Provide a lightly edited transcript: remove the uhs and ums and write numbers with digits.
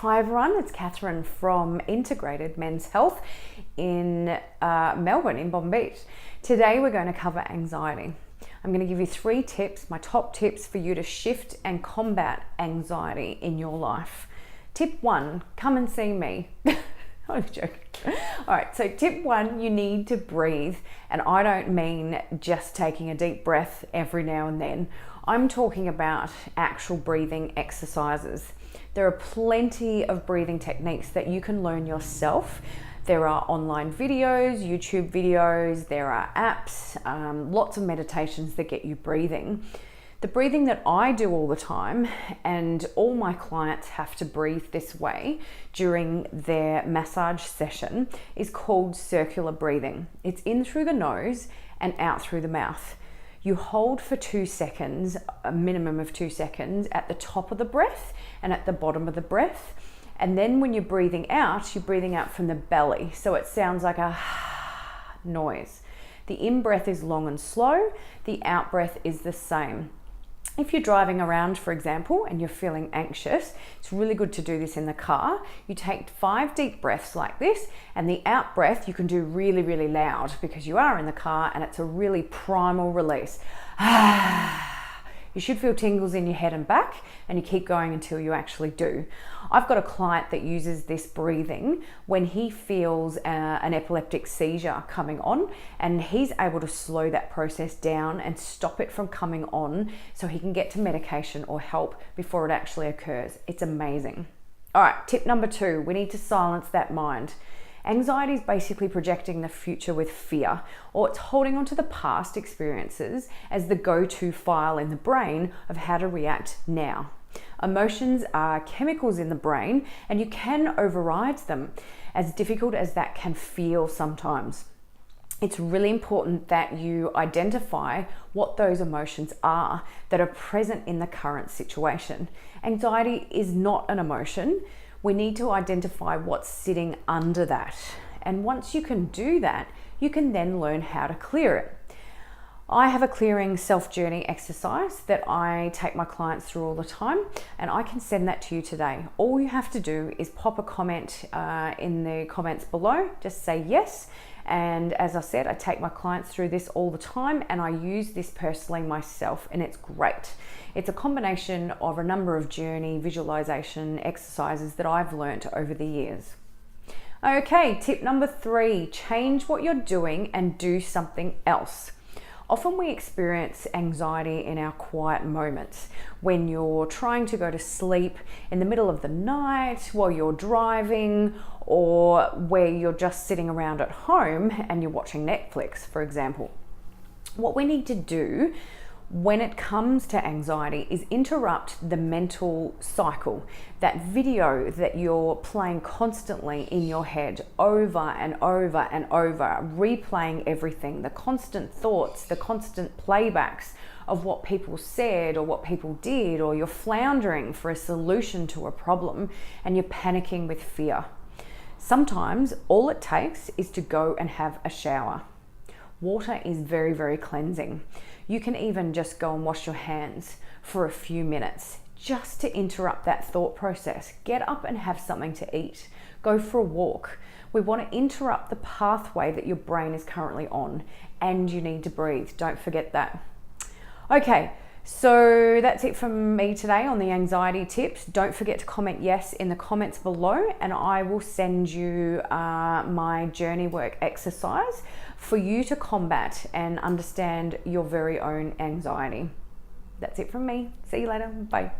Hi everyone, it's Catherine from Integrated Men's Health in Melbourne, in Bondi Beach. Today we're going to cover anxiety. I'm going to give you 3 tips, my top tips for you to shift and combat anxiety in your life. Tip 1, come and see me. I'm joking. All right, so tip 1, you need to breathe. And I don't mean just taking a deep breath every now and then. I'm talking about actual breathing exercises. There are plenty of breathing techniques that you can learn yourself. There are online videos, YouTube videos, there are apps, lots of meditations that get you breathing. The breathing that I do all the time, and all my clients have to breathe this way during their massage session, is called circular breathing. It's in through the nose and out through the mouth. You hold for 2 seconds, a minimum of 2 seconds, at the top of the breath and at the bottom of the breath. And then when you're breathing out from the belly. So it sounds like a noise. The in-breath is long and slow. The out-breath is the same. If you're driving around, for example, and you're feeling anxious, it's really good to do this in the car. You take 5 deep breaths like this, and the out breath you can do really, really loud because you are in the car and it's a really primal release. You should feel tingles in your head and back, and you keep going until you actually do. I've got a client that uses this breathing when he feels an epileptic seizure coming on, and he's able to slow that process down and stop it from coming on so he can get to medication or help before it actually occurs. It's amazing. All right, tip number 2, we need to silence that mind. Anxiety is basically projecting the future with fear, or it's holding on to the past experiences as the go-to file in the brain of how to react now. Emotions are chemicals in the brain, and you can override them, as difficult as that can feel sometimes. It's really important that you identify what those emotions are that are present in the current situation. Anxiety is not an emotion. We need to identify what's sitting under that. And once you can do that, you can then learn how to clear it. I have a clearing self-journey exercise that I take my clients through all the time, and I can send that to you today. All you have to do is pop a comment in the comments below, just say yes. And as I said, I take my clients through this all the time, and I use this personally myself, and it's great. It's a combination of a number of journey visualization exercises that I've learnt over the years. Okay, tip number 3, change what you're doing and do something else. Often we experience anxiety in our quiet moments, when you're trying to go to sleep in the middle of the night, while you're driving, or where you're just sitting around at home and you're watching Netflix, for example. What we need to do when it comes to anxiety is interrupt the mental cycle, that video that you're playing constantly in your head over and over and over, replaying everything, the constant thoughts, the constant playbacks of what people said or what people did, or you're floundering for a solution to a problem and you're panicking with fear. Sometimes all it takes is to go and have a shower. Water is very, very cleansing. You can even just go and wash your hands for a few minutes just to interrupt that thought process. Get up and have something to eat. Go for a walk. We want to interrupt the pathway that your brain is currently on, and you need to breathe. Don't forget that. Okay, so that's it from me today on the anxiety tips. Don't forget to comment yes in the comments below, and I will send you my journey work exercise for you to combat and understand your very own anxiety. That's it from me. See you later. Bye.